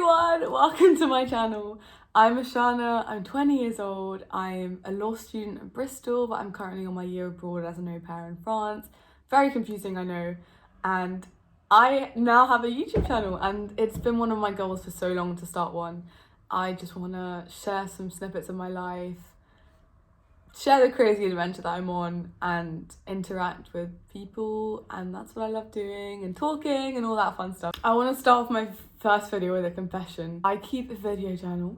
everyone, welcome to my channel. I'm Yshana, I'm 20 years old, I'm a law student at Bristol, but I'm currently on my year abroad as an au pair in France. Very confusing, I know. And I now have a YouTube channel, and it's been one of my goals for so long to start one. I just want to share some snippets of my life, share the crazy adventure that I'm on, and interact with people, and that's what I love doing, and talking and all that fun stuff. I want to start off my first video with a confession. I keep a video journal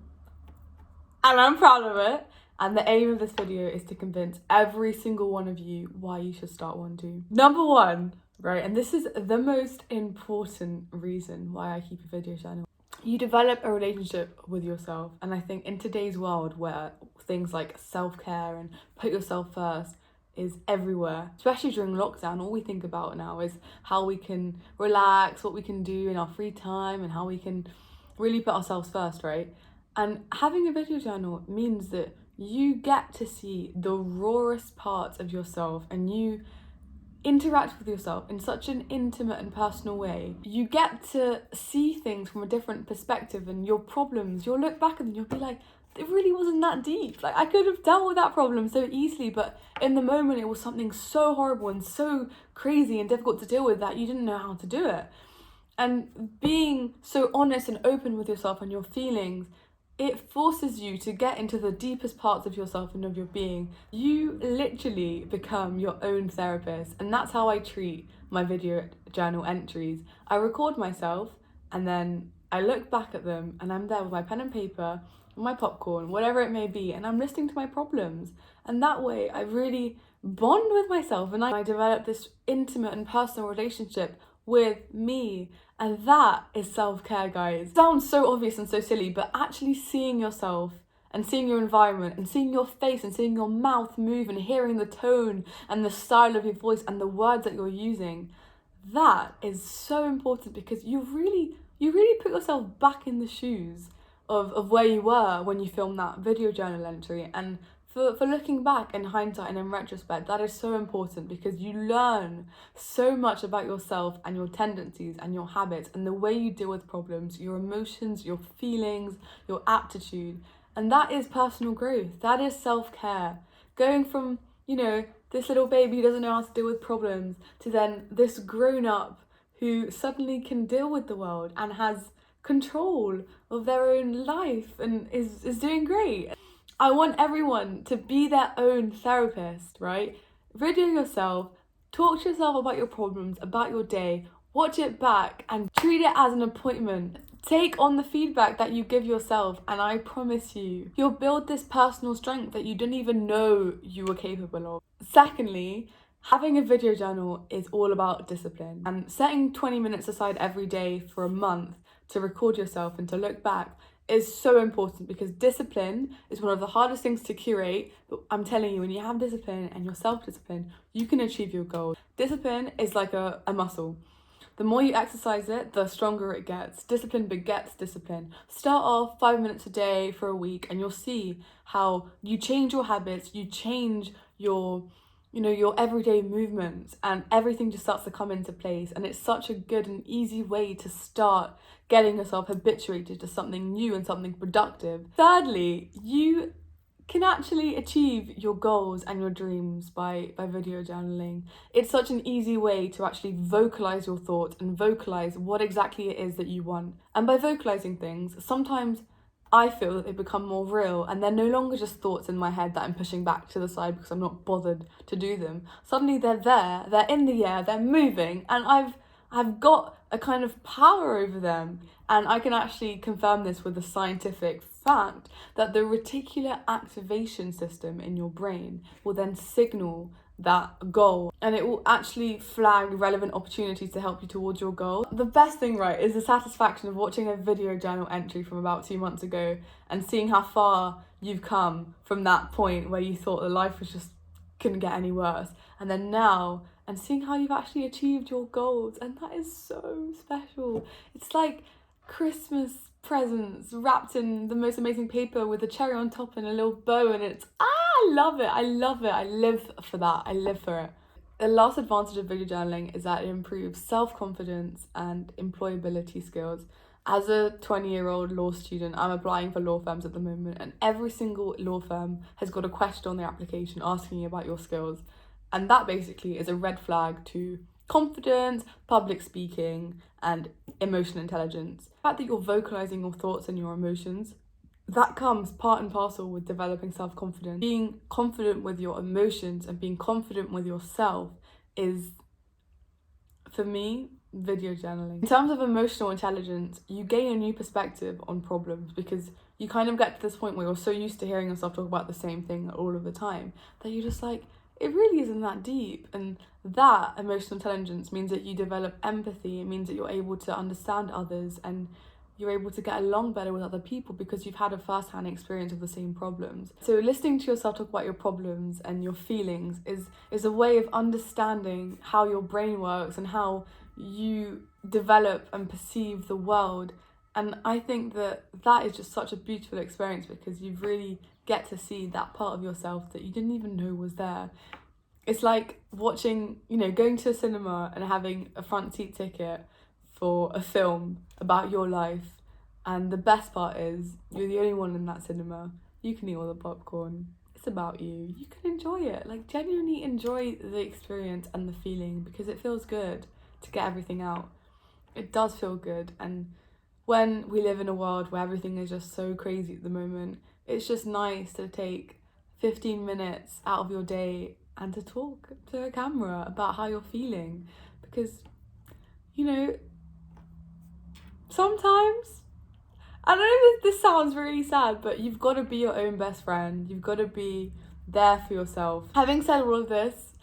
and I'm proud of it, and the aim of this video is to convince every single one of you why you should start one too. Number one, right, and this is the most important reason why I keep a video journal. You develop a relationship with yourself, and I think in today's world where things like self-care and put yourself first is everywhere, especially during lockdown, all we think about now is how we can relax, what we can do in our free time, and how we can really put ourselves first, right? And having a video journal means that you get to see the rawest parts of yourself, and you interact with yourself in such an intimate and personal way. You get to see things from a different perspective, and your problems, you'll look back and you'll be like, it really wasn't that deep. Like, I could have dealt with that problem so easily, but in the moment it was something so horrible and so crazy and difficult to deal with that you didn't know how to do it. And being so honest and open with yourself and your feelings, it forces you to get into the deepest parts of yourself and of your being. You literally become your own therapist, and that's how I treat my video journal entries. I record myself, and then I look back at them, and I'm there with my pen and paper, my popcorn, whatever it may be, and I'm listening to my problems. And that way I really bond with myself, and I develop this intimate and personal relationship with me. And that is self-care, guys. It sounds so obvious and so silly, but actually seeing yourself and seeing your environment and seeing your face and seeing your mouth move and hearing the tone and the style of your voice and the words that you're using, that is so important, because you really put yourself back in the shoes of where you were when you filmed that video journal entry. And for looking back in hindsight and in retrospect, that is so important, because you learn so much about yourself and your tendencies and your habits and the way you deal with problems, your emotions, your feelings, your aptitude. And that is personal growth. That is self-care. Going from, this little baby who doesn't know how to deal with problems to then this grown-up who suddenly can deal with the world and has control of their own life and is doing great. I want everyone to be their own therapist, right? Video yourself, talk to yourself about your problems, about your day, watch it back and treat it as an appointment. Take on the feedback that you give yourself, and I promise you'll build this personal strength that you didn't even know you were capable of. Secondly, having a video journal is all about discipline, and setting 20 minutes aside every day for a month to record yourself and to look back is so important, because discipline is one of the hardest things to curate. But I'm telling you, when you have discipline and you're self-disciplined, you can achieve your goals. Discipline is like a muscle. The more you exercise it, the stronger it gets. Discipline begets discipline. Start off 5 minutes a day for a week, and you'll see how you change your habits, you change your everyday movements, and everything just starts to come into place. And it's such a good and easy way to start getting yourself habituated to something new and something productive. Thirdly, you can actually achieve your goals and your dreams by video journaling. It's such an easy way to actually vocalize your thoughts and vocalize what exactly it is that you want. And by vocalizing things, sometimes I feel that they become more real, and they're no longer just thoughts in my head that I'm pushing back to the side because I'm not bothered to do them. Suddenly they're there, they're in the air, they're moving, and I've got a kind of power over them. And I can actually confirm this with a scientific fact that the reticular activation system in your brain will then signal that goal, and it will actually flag relevant opportunities to help you towards your goal. The best thing, right, is the satisfaction of watching a video journal entry from about 2 months ago and seeing how far you've come from that point where you thought that life was just couldn't get any worse, and then now, and seeing how you've actually achieved your goals. And that is so special. It's like Christmas presents wrapped in the most amazing paper with a cherry on top and a little bow, and I love it. I live for that. I live for it. The last advantage of video journaling is that it improves self-confidence and employability skills. As a 20-year-old law student, I'm applying for law firms at the moment, and every single law firm has got a question on their application asking you about your skills. And that basically is a red flag to confidence, public speaking, and emotional intelligence. The fact that you're vocalizing your thoughts and your emotions, that comes part and parcel with developing self-confidence. Being confident with your emotions and being confident with yourself is, for me, video journaling. In terms of emotional intelligence, you gain a new perspective on problems because you kind of get to this point where you're so used to hearing yourself talk about the same thing all of the time that you're just like, it really isn't that deep. And that emotional intelligence means that you develop empathy. It means that you're able to understand others and you're able to get along better with other people because you've had a first-hand experience of the same problems. So listening to yourself talk about your problems and your feelings is a way of understanding how your brain works and how you develop and perceive the world. And I think that is just such a beautiful experience because you really get to see that part of yourself that you didn't even know was there. It's like watching, going to a cinema and having a front seat ticket for a film about your life, and the best part is you're the only one in that cinema. You can eat all the popcorn. It's about you. You can enjoy it. Like, genuinely enjoy the experience and the feeling because it feels good to get everything out. It does feel good. And when we live in a world where everything is just so crazy at the moment, it's just nice to take 15 minutes out of your day and to talk to a camera about how you're feeling because, sometimes, I know this sounds really sad, but you've got to be your own best friend. You've got to be there for yourself. Having said all of this,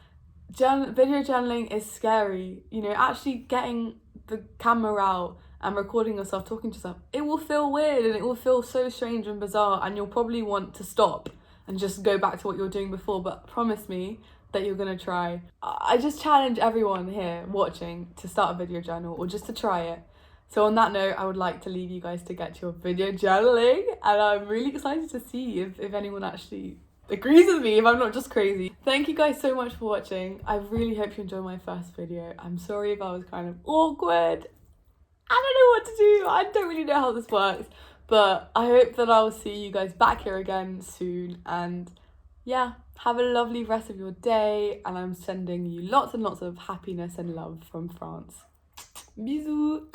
video journaling is scary. Actually getting the camera out and recording yourself talking to yourself, it will feel weird and it will feel so strange and bizarre, and you'll probably want to stop and just go back to what you were doing before, but promise me that you're gonna try. I just challenge everyone here watching to start a video journal or just to try it. So on that note, I would like to leave you guys to get your video journaling, and I'm really excited to see if anyone actually agrees with me, if I'm not just crazy. Thank you guys so much for watching. I really hope you enjoyed my first video. I'm sorry if I was kind of awkward. I don't know what to do. I don't really know how this works, but I hope that I'll see you guys back here again soon. And yeah, have a lovely rest of your day, and I'm sending you lots and lots of happiness and love from France. Bisous.